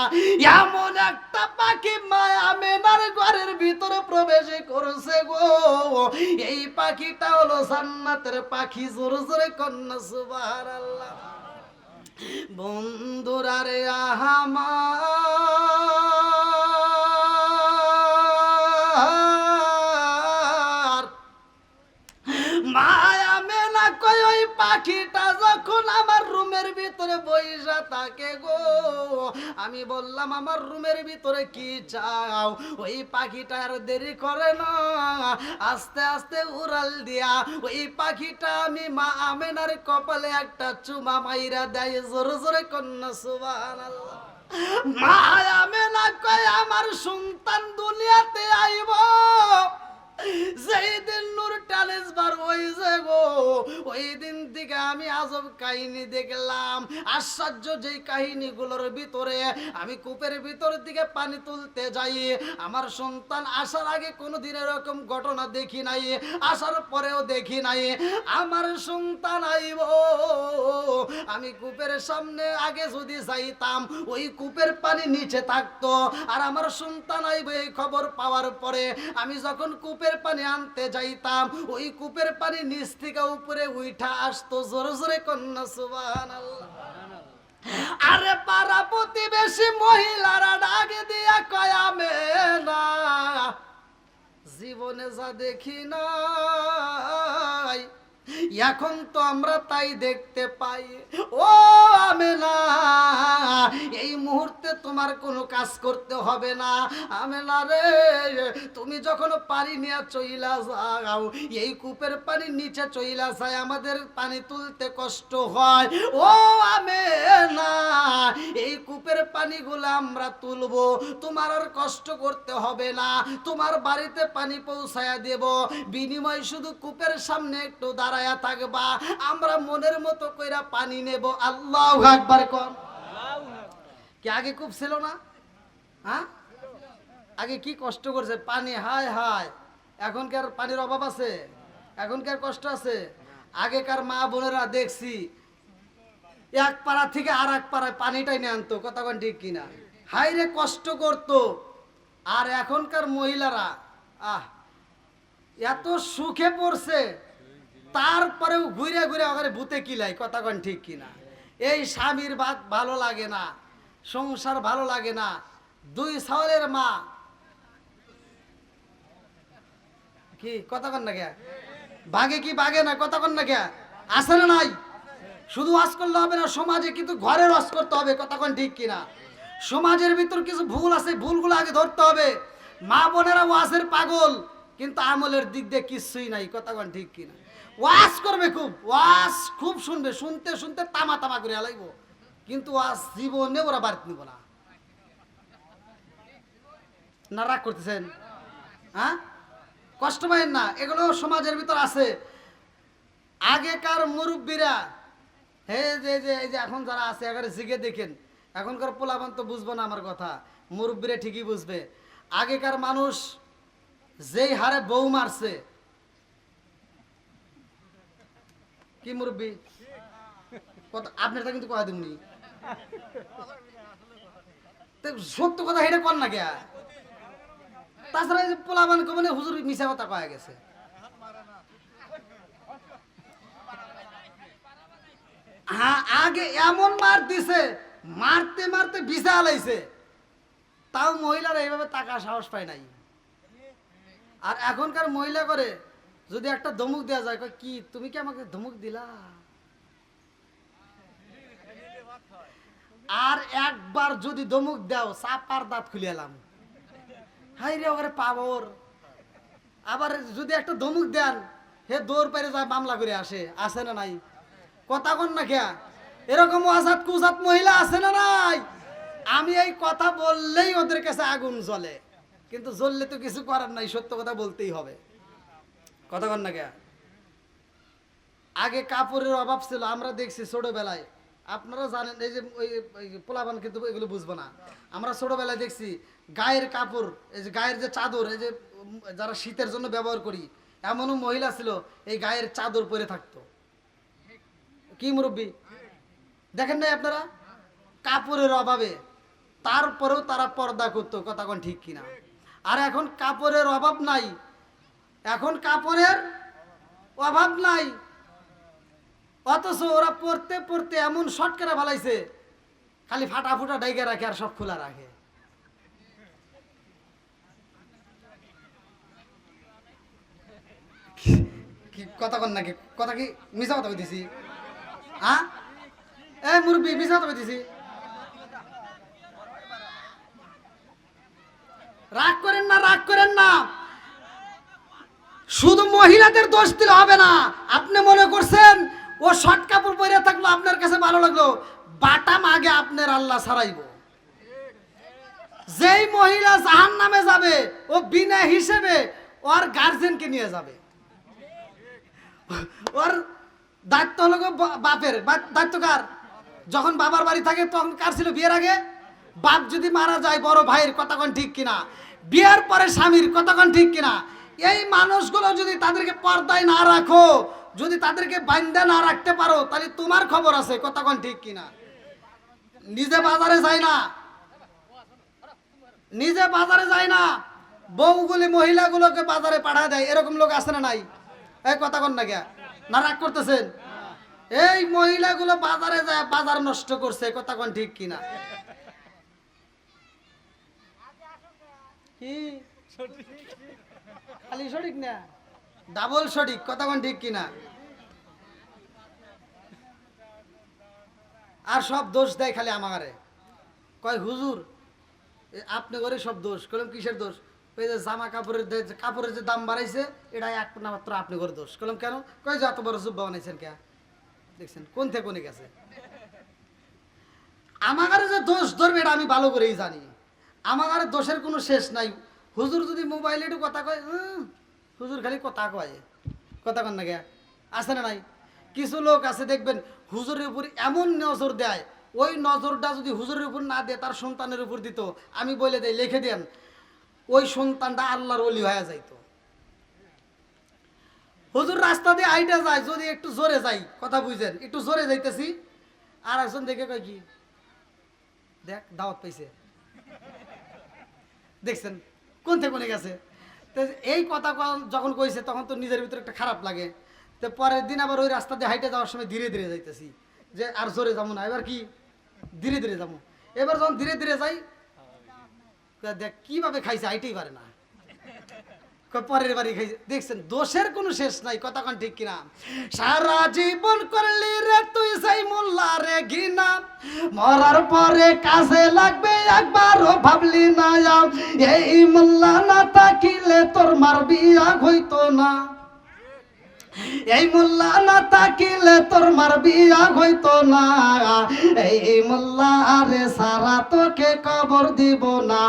এমন একটা পাখি মায়া মেনার ঘরের ভিতরে প্রবেশ করছে গো, এই পাখিটা হলো জান্নাতের পাখি। জোরে জোরে কন্যা সুবহানাল্লাহ। বন্ধুরা রে আমার মায়া মেনা কয় ওই পাখিটা যখন আমার রুমের ভিতরে বইসা থাকে গো, আমি বললাম আমার রুমের ভিতরে কি চাও? ওই পাখিটা আর দেরি করে না, আস্তে আস্তে উড়াল দিয়া ওই পাখিটা আমি মা আমেনার কপালে একটা চুমা মাইরা দেয়। জোরে জোরে কন্যা সুবহানাল্লাহ। মা আমেনা কয় আমার সন্তান দুনিয়াতে আইব যেই দিন নূর ট্রান্সফার হইছে গো, ওই দিন থেকে আমি আজব কাহিনী দেখলাম। আশ্চর্য যেই কাহিনীগুলোর ভিতরে আমি কূপের ভিতর দিকে পানি তুলতে যাই, আমার সন্তান আসার আগে কোনোদিন এরকম ঘটনা দেখি নাই, আসার পরেও দেখি নাই। আমার সন্তান আইব, আমি কূপের সামনে আগে যদি যাইতাম ওই কূপের পানি নিচে থাকতো, আর আমার সন্তান আইব এই খবর পাওয়ার পরে আমি যখন কূপের পানি আনতে যাইতাম ওই কূপের পানি নিচ থেকে উপরে উঠা আসতো। জোরে জোরে কন্যা সুবহানাল্লাহ। আরে পাড়া প্রতিবেশী মহিলারা ডাকে দিয়া কয় আমেনা জীবনে যা দেখি নাই এখন তো আমরা তাই দেখতে পাই। ও আমেনা এই মুহূর্তে তোমার কোনো কাজ করতে হবে না। আমেনা রে তুমি যখন পানি নিয়ে চইলা যাও, এই কূপের পানি নিচে চইলা যায়, আমাদের পানি তুলতে কষ্ট হয়। ও আমেনা এই কূপের পানিগুলো আমরা তুলবো, তোমার আর কষ্ট করতে হবে না, তোমার বাড়িতে পানি পৌঁছায়া দেব, বিনিময় শুধু কূপের সামনে একটু দাঁড়ায়া থাকবা, আমরা মনের মতো কইরা পানি নেব। আল্লাহু আকবার কর। কি আগে কূপ ছিল না? হ্যাঁ, আগে কি কষ্ট করছে পানি, হায় হায়। এখনকার পানির অভাব আছে? এখনকার কষ্ট আছে? আগেকার মা বোনেরা দেখছি এক পাড়া থেকে আর এক পাড়ায় পানিটাই নিয়ে আনতো, কথা কোন ঠিক কিনা? হাই রে কষ্ট করতো। আর এখনকার মহিলারা এত সুখে পড়ছে, তারপরেও ঘুরে ঘুরে ওখানে ভূতে কিলাই, কথা কোন ঠিক কিনা? এই স্বামীর ভালো লাগে না, সংসার ভালো লাগে না, দুই ছাওয়ালের মা, কি কথা কন না কে? বাগে কি বাগে না, কথা কন না কে? আছে না নাই? শুধু ওয়াজ করলে হবে না, সমাজে কিন্তু ঘরের ওয়াজ করতে হবে, কথা কোন ঠিক কিনা? সমাজের ভিতর কিছু ভুল আছে, ভুলগুলো আগে ধরতে হবে। মা বোনেরা ওয়াজের পাগল, কিন্তু আমলের দিক দিয়ে কিছুই নাই, কথা কোন ঠিক কিনা? ওয়াজ করবে খুব, ওয়াজ খুব শুনবে, শুনতে শুনতে তামা তামা করে আলাইব, কিন্তু ওয়াজ জীবনে ওরা বাড়িতে নিব না। না রাগ করতেছেন? হ্যাঁ, কষ্ট পাইেন না, এগুলো সমাজের ভিতর আছে। আগেকার মুরব্বীরা এই যে এখন যারা আছে এখানে জিগে দেখেন, এখনকার পোলাপান তো বুঝবো না আমার কথা, মুরব্বীরা ঠিকই বুঝবে। আগেকার মানুষ যেই হারে বউ মারছে, কি মুরব্বী আপনার তা কিন্তু কয়া দিমনি, সত্য কথা হেঁটে কর না কে? তাছাড়া এই যে পোলাপান মানে হুজুর মিশা কথা কয়া গেছে। হ্যাঁ, আগে এমন মার দিছে, মারতে মারতে বিছা আলাইছে, তাও মহিলারা এইভাবে টাকা সাহস পায় নাই। আর এখনকার মহিলা করে যদি একটা ধমক দেওয়া যায়, কি তুমি কি আমাকে ধমক দিলা? আর একবার যদি ধমক দাও চাপার দাঁত খুলে এলাম, হাই রে ওরে পাবর। আবার যদি একটা ধমক দেন, হে দৌড় পেরে যায় মামলা করে আসে, আছে না নাই? কথা কন না কে? এরকম আজাদ কুজাত মহিলা আছে না নাই? আমি এই কথা বললেই ওদের কাছে আগুন জ্বলে, কিন্তু জ্বললে তো কিছু করার নাই, সত্য কথা বলতেই হবে, কথা কন না কে? আগে কাপড়ের অভাব ছিল, আমরা দেখছি ছোটবেলায়, আপনারা জানেন, এই যে ওই পোলাপান কিন্তু এগুলো বুঝবো না। আমরা ছোটবেলায় দেখছি গায়ের কাপড়, এই যে গায়ের যে চাদর, এই যে যারা শীতের জন্য ব্যবহার করি, এমনও মহিলা ছিল এই গায়ের চাদর পরে থাকতো। কি মুরব্বী দেখেন নাই আপনারা? কাপড়ের অভাবে তারপরেও তারা পর্দা করতো, কথা কোন ঠিক কিনা? আর এখন কাপড়ের অভাব নাই, এখন কাপড়ের অভাব নাই, অথচ ওরা পড়তে পড়তে এমন শর্ট করে ফেলাইছে, খালি ফাটা ফুটা ডাইগে রাখে আর সব খোলা রাখে। কি কথা কন নাকি? কথা কি মিছা কথা কইতেছি? হ্যাঁ, এই মুরব্বী মিছা কথা কইতেছি? রাগ করেন না, রাগ করেন না, শুধু মহিলাদের দোষ দিলে হবে না। আপনি মনে করছেন ও শর্ট কাপড় পরে থাকলো আপনার কাছে ভালো লাগলো, বাটাম আগে আপনার আল্লাহ ছাড়াইব। যেই মহিলা জাহান্নামে যাবে ও বিনা হিসেবে ওর গার্জেনকে নিয়ে যাবে। ওর দায়িত্ব হলো বাপের দায়িত্ব কার? যখন বাবার বাড়ি থাকে তখন কার ছিল বিয়ের আগে? বাপ যদি মারা যায় বড় ভাইয়ের, কথা কোন ঠিক কিনা? বিয়ের পরে স্বামীর, কথা কোন ঠিক কিনা? এই মানুষগুলো যদি তাদেরকে পর্দায় না রাখো, যদি তাদেরকে বান্ধা না রাখতে পারো, তাহলে তোমার খবর আছে, কথা কোন ঠিক কিনা? নিজে বাজারে যায় না, নিজে বাজারে যায় না, বউগুলি মহিলাগুলোকে বাজারে পাঠায় দেয়, এরকম লোক আছে না নাই? এই কথা কোন না কে? না রাগ করতেছেন? এই মহিলাগুলো বাজারে যায় বাজার নষ্ট করছে, কথা কোন ঠিক কিনা? কি খালি সঠিক না, ডাবল সঠিক, কথা কোন ঠিক কিনা? আর সব দোষ দেয় খালি আমারে, কয় হুজুর আপনি করে সব দোষ। কলম কিসের দোষ? ওই যে জামা কাপড়ের যে দাম বাড়াইছে, এটা এক মাত্র আপনি করে দোষ। কলম কেন? কয় যে এত বড় জুব্বা বানাইছেন কে? দেখছেন কোন থেকে কোনে গেছে। আমার যে দোষ ধরবে এটা আমি ভালো করেই জানি, আমার দোষের কোনো শেষ নাই। হুজুর যদি মোবাইলে একটু কথা কয়, হুজুর খালি কথা কয়, কথা কন না কে? আছে না নাই? কিছু লোক আছে দেখবেন হুজুরের উপর এমন নজর দেয়, ওই নজরটা যদি হুজুরের উপর না দেয় তার সন্তানের উপর দিত, আমি বলে দেই লিখে দেন, ওই সন্তানটা আল্লাহর ওলি হয়ে যাইতো। হুজুর রাস্তা দিয়ে আইটা যায়, যদি একটু জোরে যাই, কথা বুঝেন, একটু জোরে যাইতেছি, আর একজন দেখে কয় কি, দেখ দাওয়াত পাইছে, দেখছেন কোন থেকে কোনে গেছে। তো এই কথা যখন কইছে তখন তো নিজের ভিতরে একটা খারাপ লাগে। তো পরের দিন আবার ওই রাস্তা দিয়ে হাইটে যাওয়ার সময় ধীরে ধীরে যাইতেছি, যে আর জোরে যাবো না, এবার কি ধীরে ধীরে যাবো। এবার যখন ধীরে ধীরে যাই, দেখ কিভাবে খাইছে, হাইটেই পারে না, পরের বাড়ি খাইছে। দেখছেন দোষের কোনো শেষ নাই, কথা কোন ঠিক কিনা? সারা জীবন করলি রে তুই সেই মোল্লা রে ঘৃণা, মরার পরে কাজে লাগবে একবারও ভাবলি না, এই মোল্লা না থাকিলে তোর মার বিয়া হইতো না, এই মোল্লা না থাকিলে তোর মার বিয়া হইতো না, এই মোল্লা আরে সারা তোকে কবর দিব না,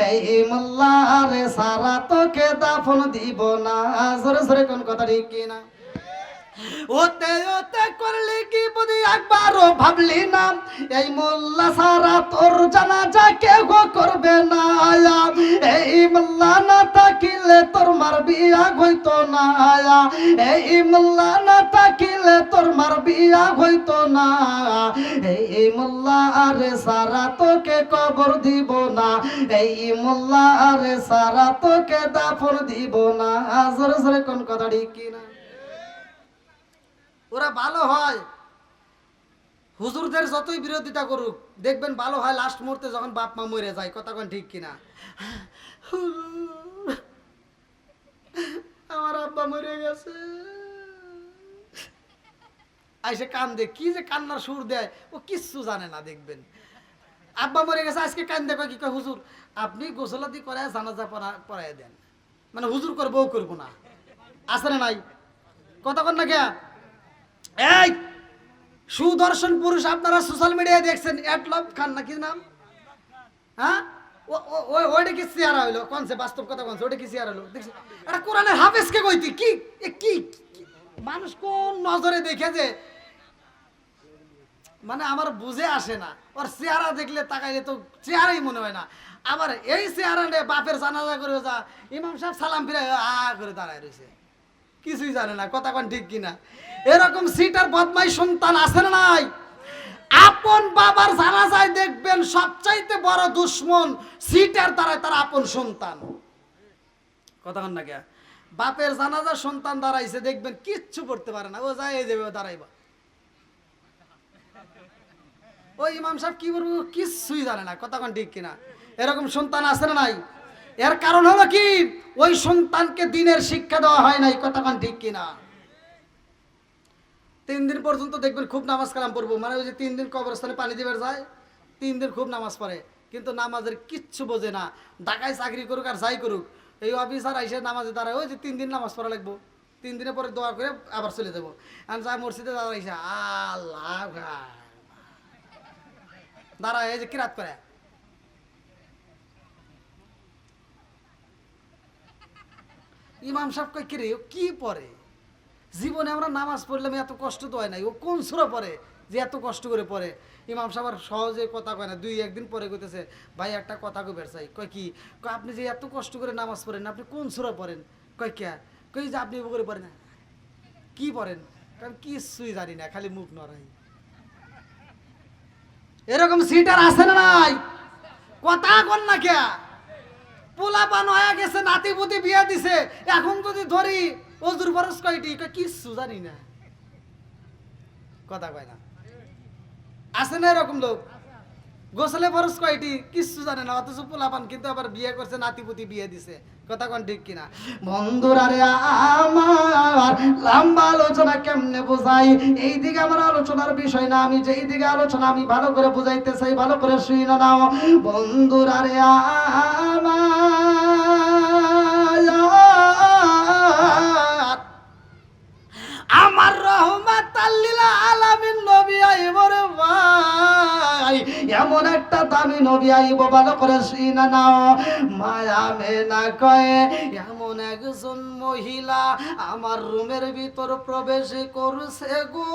এই মোল্লা আরে সারা তোকে দাফন দিব না। জোরে জোরে কোন কথা ঠিক কিনা? ওতে ওতে করলি কি বুঝি একবারও ভাবলি না, এই মোল্লা সারা তোর জানাজা কেউ করবে না, এই মোল্লা না থাকিলে তোর মার বিয়া হইতো না, এই মোল্লা না থাকিলে তোর মার বিয়া হইতো না, এই মোল্লা আরে সারা তোকে কবর দিব না, এই মোল্লা আরে সারা তোকে দাফন দিব না। জোরে জোরে কোন কথা ঠিক কিনা? ওরা ভালো হয়, হুজুরদের যতই বিরোধিতা করুক, দেখবেন ভালো হয় লাস্ট মুহূর্তে যখন বাপ মা মরে যায়, কথা কোন ঠিক কিনা? আমার আব্বা মরে গেছে, আইসে কান্দে, কি যে কান্নার সুর দেয় ও কিচ্ছু জানে না। দেখবেন আব্বা মরে গেছে, আজকে কান্দে, কয় কি, কয় হুজুর আপনি গোসলাদি করে জানাজা পড়ায় দেন, মানে হুজুর করবো ও করবো না, আছে না নাই? কথা কোন না কে? এই সুদর্শন পুরুষ আপনারা সোশ্যাল মিডিয়ায় দেখছেন, এটলব খান নাকি নাম, হ্যাঁ ওইটা কি চেহারা হইলো? কোনছে বাস্তব কথা কোনছে, ওটা কি চেহারা হলো? দেখছি এটা কোরআনের হাফেজকে কইতি কি কি মানুষ কোন নজরে দেখে যে, মানে আমার বুঝে আসে না। ওর চেহারা দেখলে তাকাইলে তো চেহারাই মনে হয় না, আবার এই চেহারা নিয়ে বাপের জানাজা করে যা ইমাম সাহেব সালাম ফিরে করে দাঁড়ায় রয়েছে, কিছুই জানে না, কথা কোন ঠিক কিনা? এরকম সিটার বদমাই সন্তান আছে না নাই? আপন বাবার জানাজায় দেখবেন সবচাইতে বড় দুশ্মন সিটার দ্বারা তার আপন সন্তান, কথা কোন না কে? বাপের জানাজা সন্তান দাঁড়াইছে, দেখবেন কিচ্ছু করতে পারে না, ও যায় এই যাবে দাঁড়াইবা, ওই ইমাম সাহেব কি করবো কিচ্ছুই জানে না, কথা কোন ঠিক কিনা? এরকম সন্তান আছে না নাই? এর কারণ হলো কি, ওই সন্তানকে দিনের শিক্ষা দেওয়া হয় নাই, কথা কোন ঠিক কিনা? 3 দিন পর্যন্ত দেখবেন খুব নামাজ কালাম পড়বো, মানে ওই যে 3 দিন কবরস্থানে পানি দিবার যায়, 3 দিন খুব নামাজ পড়ে, কিন্তু নামাজের কিচ্ছু বোঝে না। ঢাকায় চাকরি করুক আর যাই করুক, এই অফিসার আইসে নামাজে দাঁড়ায়, ওই যে 3 দিন নামাজ পড়া লাগবো, 3 দিনের পরে দোয়া করে আবার চলে যাবো। আর যা মসজিদে দাঁড়াইছে আল্লাহ দাঁড়ায়, এই যে কিরাত করে, ইমাম সাহেব কয় কি রে ও কি পড়ে? জীবনে আমরা নামাজ পড়লাম এত কষ্ট তো হয় নাই, ও কোন সূরা পড়ে যে এত কষ্ট করে পড়ে? ইমাম সাহেব আর সহজে কথা কয় না, দুই একদিন পরে কইতেছে, ভাই একটা কথা কইবার চাই। কয় কি? কয় আপনি যে এত কষ্ট করে নামাজ পড়েন আপনি কোন সূরা পড়েন? কয় কে? কই যে আপনি করে পড়েন না। কি পড়েন? কারণ কিছুই জানি না, খালি মুখ নড়াই। এরকম সিটার আছে না নাই? কথা কন না কে? পোলাপান হয়ে গেছে, নাতি পুতি বিয়া দিছে, এখন যদি ধরি অজুর ফরজ কয়টি? কয় কিচ্ছু জানি না, কথা কয় না। আছে না এরকম লোক? গোসলে ফরজ কয়টি? কিচ্ছু জানে না, অথচ পোলাপান কিন্তু আবার বিয়ে করছে, নাতি পুতি বিয়ে দিছে। কথা কন ঠিক কিনা? বন্ধুরা রে আমার, লম্বা আলোচনা কেমনে বোঝাই, এই দিকে আমার আলোচনার বিষয় না, আমি যেই দিকে আলোচনা আমি ভালো করে বুঝাইতে চাই, ভালো করে শুনে নাও। বন্ধুরা রে আমার, আমার রহমাতাল লিল আলামিন নবী আইব রে ভাই, এমন একটা দামি নবী আইব, ভালো করে শুনে নাও। মায়া মেনা কয় এমন একজন মহিলা আমার রুমের ভিতর প্রবেশ করছে গো,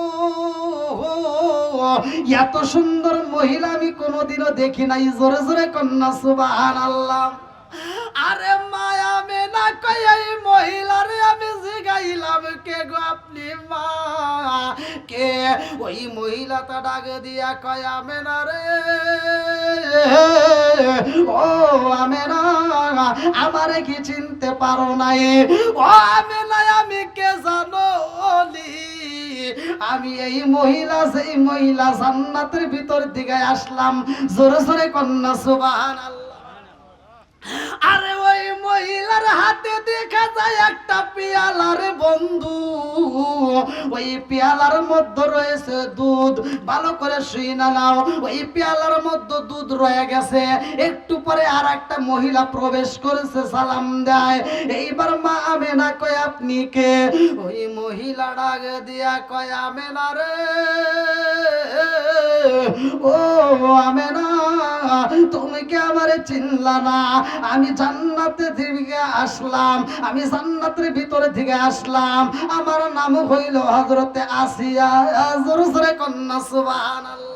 এত সুন্দর মহিলা আমি কোনোদিনও দেখি নাই। জোরে জোরে কন্যা সুবহানাল্লাহ। আরে মায়া মেনা কয় এই মহিলারে আমি জিগাইলাম, কে গো আপনি মা? কে? ওই মহিলাটা ডাক দিয়া কয়, আমেনা রে, ও আমেনা, আমারে কি চিনতে পারো নাই? ও আমেনা, আমি কে জানো নি? আমি এই মহিলা, সেই মহিলা জান্নাতের ভিতর দিকে আসলাম। জোরে জোরে কন্যা সুবহানাল্লাহ। আরে ওই মহিলার হাতে দেখা যায় একটা পেয়ালার বন্ধু, ওই পেয়ালার মধ্যে রয়েছে দুধ। ভালো করে শুইনা নাও, ওই পেয়ালার মধ্যে দুধ রয়ে গেছে। একটু পরে আর একটা মহিলা প্রবেশ করেছে, সালাম দেয়। এইবার মা আমেনা কয়, আপনি কে? ওই মহিলা ডাক দিয়া কয়, আমেনা রে, ও আমেনা, তুমি কি আমারে চিনলা না? আমি জান্নাতের থেকে আসলাম, আমি জান্নাতের ভিতরে থেকে আসলাম। আমার নাম হইল হযরতে আসিয়া। জোরে জোরে কন্যা সুবহানাল্লাহ।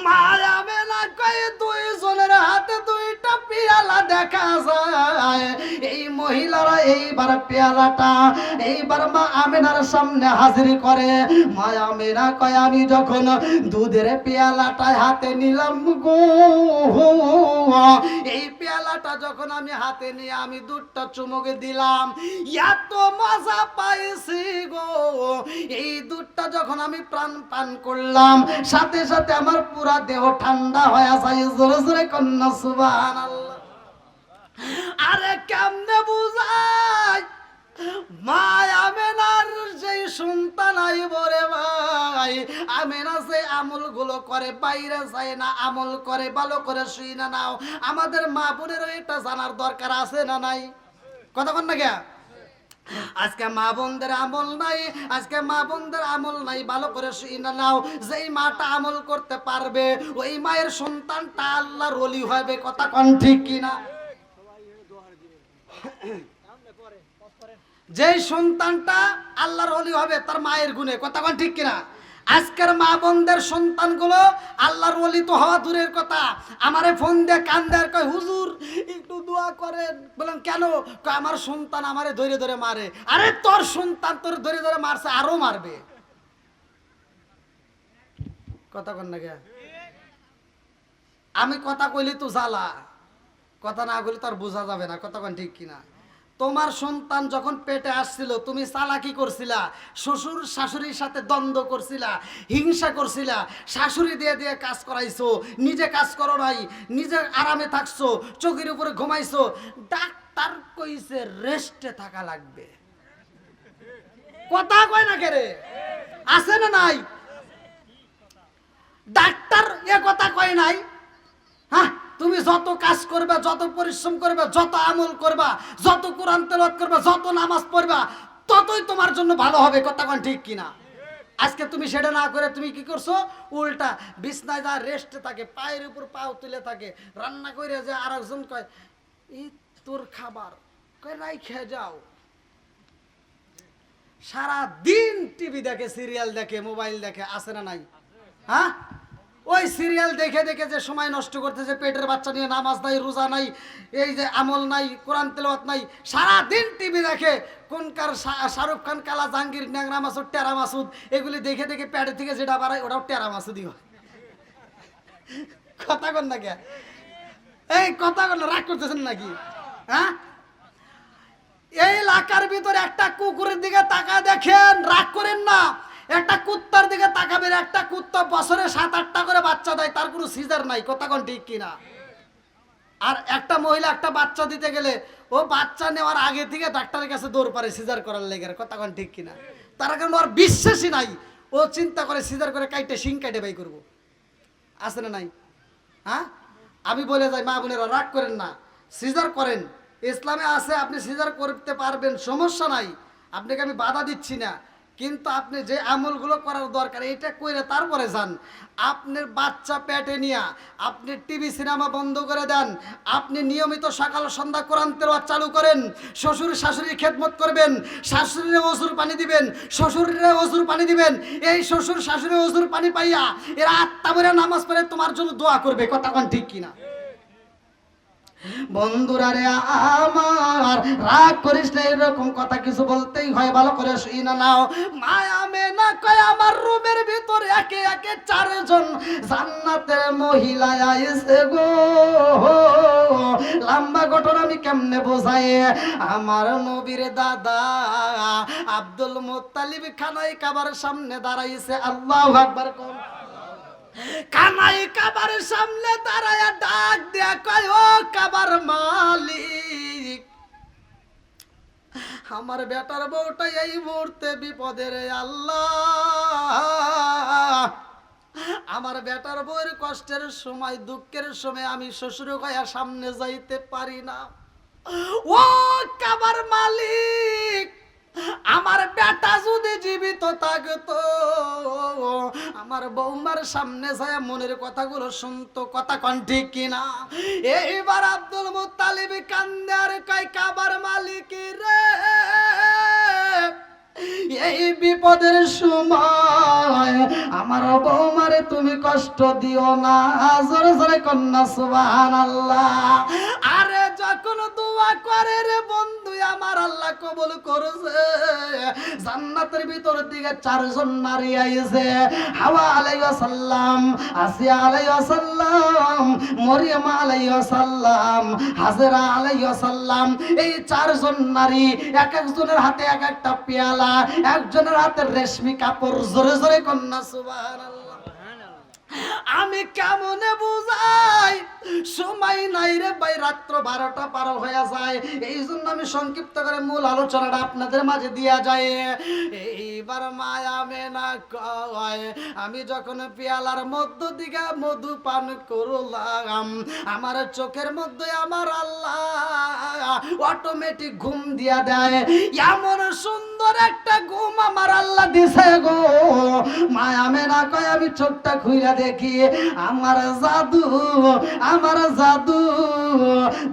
মায়া মেলা কয় দুইজনের হাতে দুইটা পেয়ালা দেখা যায়। এই মহিলারা এইবার পেয়ালাটা এইবার মা আমেনার সামনে হাজির করে। মায়া মেনা কয়, আমি যখন দুধের পেয়ালাটা হাতে নিলাম গো, এই পেয়ালাটা যখন আমি হাতে নিয়ে আমি দুধটা চুমুকে দিলাম, এত মজা পাইছি গো। এই দুধটা যখন আমি প্রাণ পান করলাম, সাথে সাথে আমার পুরা দেহ ঠান্ডা হয়ে যায়। জোরে জোরে কন্যা সুবহানাল্লাহ। আরে কেমনে বুঝাই? মা আমেনার যেই সন্তান আইব রে ভাই, আমেনা যে আমল গুলো করে বাইরে যায় না, আমল করে। ভালো করে শুইনা নাও, আমাদের মা বোনেরও এটা জানার দরকার আছে না নাই? কথা বল না কে? আজকে মা বোনদের আমল নাই, আজকে মা বোনদের আমল নাই। ভালো করে শুনে নাও, যেই মাটা আমল করতে পারবে ওই মায়ের সন্তানটা আল্লাহর ওলি হবে। কথা কোন ঠিক কিনা? যেই সন্তানটা আল্লাহর ওলি হবে তার মায়ের গুণে। কথা কোন ঠিক কিনা? আজকের মা বোনদের সন্তানগুলো আল্লাহর ওলি তো হওয়া দূরের কথা, আমারে ফোন দিয়ে কান্দে আর কয়, হুজুর একটু দোয়া করেন। বলেন কেন? কয় আমার সন্তান আমারে ধরে ধরে মারে। আরে তোর সন্তান তোর ধরে ধরে মারছে, আরো মারবে। কথা কন না কে? আমি কথা কইলি তো জ্বালা, কথা না কইলে তার বোঝা যাবে না। কথা কন ঠিক কিনা? তোমার সন্তান যখন পেটে আসছিল তুমি চালাকি করছিলা, শ্বশুর শাশুড়ির সাথে দ্বন্দ্ব করছিলা, হিংসা করছিলা, শাশুড়ি দিয়ে দিয়ে কাজ করাইছো, নিজে কাজ করো নাই, নিজে আরামে থাকছো, চোখের উপরে ঘুমাইছো। ডাক্তার কইছে রেস্টে থাকা লাগবে। কথা কয় না কেরে? আছে না নাই? ডাক্তার এ কথা কয় নাই? হ্যাঁ, তুমি যত কাজ করবে, যত পরিশ্রম করবে, যত আমল করবা, যত কোরআন তেলাওয়াত করবা, যত নামাজ পড়বা, ততই তোমার জন্য ভালো হবে। কথা কোন ঠিক কিনা? আজকে তুমি সেটা না করে তুমি কি করছো? উল্টা বিছনায় যা রেস্টে থাকে, পায়ের উপর পাও তুলে থাকে, রান্না করে যে আরেকজন কয় এই তোর খাবার, কই রাইখে যাও। সারা দিন টিভি দেখে, সিরিয়াল দেখে, মোবাইল দেখে, আছে না নাই? হ্যাঁ, ওই সিরিয়াল দেখে দেখে যে সময় নষ্ট করতেছে, পেটের বাচ্চা নিয়ে নামাজ নাই, রোজা নাই, এই যে আমল নাই, কোরআন তেলাওয়াত নাই, সারা দিন টিভি দেখে। কোনকার শাহরুখ খান, কালা জাহাঙ্গীর, ন্যাংরা মাসুদ, টেরা মাসুদ, এগুলি দেখে দেখে পেটের থেকে যেটা বাড়ায় ওটাও টেরা মাসুদই হয়। কথা কন না কে? এই কথা কন, রাগ করতেছেন নাকি? হ্যাঁ, এই এলাকার ভিতরে একটা কুকুরের দিকে তাকা দেখেন, রাগ করেন না। একটা কুত্তার দিকে তাকাবেন, একটা কুত্তা বছরে 7-8টা করে বাচ্চা দেয়, তার কোনো সিজার নাই। কথা কোন ঠিক কিনা? আর একটা মহিলা একটা বাচ্চা দিতে গেলে ও বাচ্চা নেওয়ার আগে থেকে ডাক্তারের কাছে দৌড় পারে সিজার করার লেগে। কথা কোন ঠিক কিনা? তার কারণ ওর বিশ্বাসই নাই। ও চিন্তা করে সিজার করে কাইটে শিং কাটে বাই করবো। আছে না নাই? হ্যাঁ, আমি বলে যাই মা বোনেরা, রাগ করেন না, সিজার করেন। ইসলামে আছে আপনি সিজার করতে পারবেন, সমস্যা নাই, আপনাকে আমি বাধা দিচ্ছি না। কিন্তু আপনি যে আমলগুলো করার দরকার এটা করে তারপরে যান। আপনার বাচ্চা পেটে নিয়ে আপনি টিভি সিনেমা বন্ধ করে দেন। আপনি নিয়মিত সকাল সন্ধ্যা কোরআন তেলাওয়াত চালু করেন। শ্বশুর শাশুড়ির খেদমত করবেন, শাশুড়িরে ওযুর পানি দিবেন, শ্বশুরে ওযুর পানি দিবেন। এই শ্বশুর শাশুড়ি ওযুর পানি পাইয়া এরা আত্মা ভরে নামাজ পড়ে তোমার জন্য দোয়া করবে। কথা কোন ঠিক কিনা? বন্ধুরা রে আমার, রাগ করিস না, এরকম কথা কিছু বলতেই হয়, ভালো করে শুনে নাও। মায়া মেনা কয় আমার রুমের ভিতরে একে একে 4 জন জান্নাতের মহিলা আইছে গো। লম্বা ঘটনা আমি কেমনে বোঝাই। আমার নবীর দাদা আব্দুল মুত্তালিব খানায় কাবার সামনে দাঁড়াইছে। আল্লাহু আকবার কোন। কানাই কাবার সামনে দাঁড়ায়া ডাক দেয়া কয়, ও কাবার মালিক, আমার বেটার বউটা এই মুহূর্তে বিপদে রে আল্লাহ। আমার বেটার বউয়ের কষ্টের সময়, দুঃখের সময় আমি শ্বশুর গায়া সামনে যাইতে পারি না। ও কাবার মালিক, আমার বেটা যদি জীবিত থাকতো, আমার বৌমার সামনে যায় মনের কথাগুলো শুনতো। কথা কোন ঠিক কিনা? এইবার আব্দুল মুত্তালিব কান্দে আর কয়, কাবার মালিক রে, এই বিপদের সময় আমার বৌমারে তুমি কষ্ট দিও না। জোরে জোরে কন্যা সুবহানাল্লাহ। আরে যখন দোয়া করে রে বন্ধু, আমার আল্লাহ কবুল করেছে। জান্নাতের ভিতর দিকে 4 জন নারী আইছে। হাওয়া আলাইহিস সালাম, আসিয়া আলাইহিস সালাম, মরিয়ম আলাইহিস সালাম, হাজেরা আলাইহিস সালাম। এই 4 জন নারী, এক একজনের হাতে এক একটা পেয়ালা, একজনের হাতে রেশমি কাপড়। জোরে জোরে কন্যা সুবহানাল্লাহ। আমি কেমনে বুঝাই, সময় নাই রে ভাই, রাত্র 12টা পার হয়ে যায়। এই জন্য আমি সংক্ষিপ্ত করে মূল আলোচনাটা আপনাদের মাঝে দিয়া যায়। এইবার মায়া মেনা কয়, আমি যখন পেয়ালার মধ্য দিকে মধু পান করলাম, আমার চোখের মধ্যে আমার আল্লাহ অটোমেটিক ঘুম দিয়া দেয়। এমন সুন্দর একটা ঘুম আমার আল্লাহ দিছে গো। মায়া মেনা কয়, আমি চোখটা খুইলা দেখি, আমার জাদু, আমার জাদু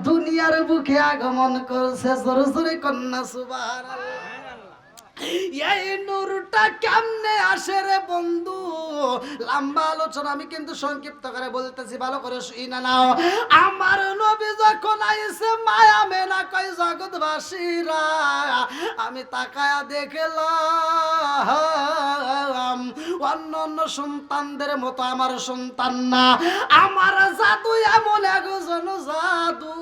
দুনিয়ার বুকে আগমন করছে। জোরে জোরে কন্যা সুবহানাল্লাহ। এই নূরটা কেমনে আসে রে বন্ধু? লম্বা আলোচনা, আমি কিন্তু সংক্ষিপ্ত করে বলতেছি, ভালো করে শুনে নাও। আমার নবী যখন আইছে, মায়া মেনা কয়, জগৎবাসীরা আমি তাকায়া দেখলাম অন্য অন্য সন্তানদের মতো আমার সন্তান না। আমার জাদু এমন একজন জাদু,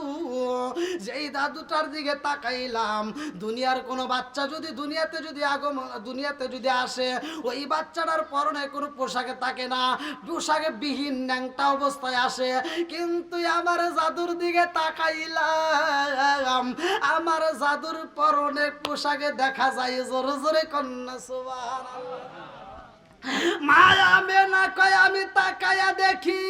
যেই দাদুটার দিকে তাকাইলাম, দুনিয়ার কোনো বাচ্চা যদি দুনিয়াতে যদি আসে, ওই বাচ্চাটার পরনে কোনো পোশাকে থাকে না, পোশাকে বিহীন ন্যাংটা অবস্থায় আসে। কিন্তু আমার জাদুর দিকে তাকাইলাম, আমার জাদুর পরনে পোশাকে দেখা যায়। জোরে জোরে কন্যা সুবহানাল্লাহ। মায়া মেনা কয়, আমি তাকায়া দেখি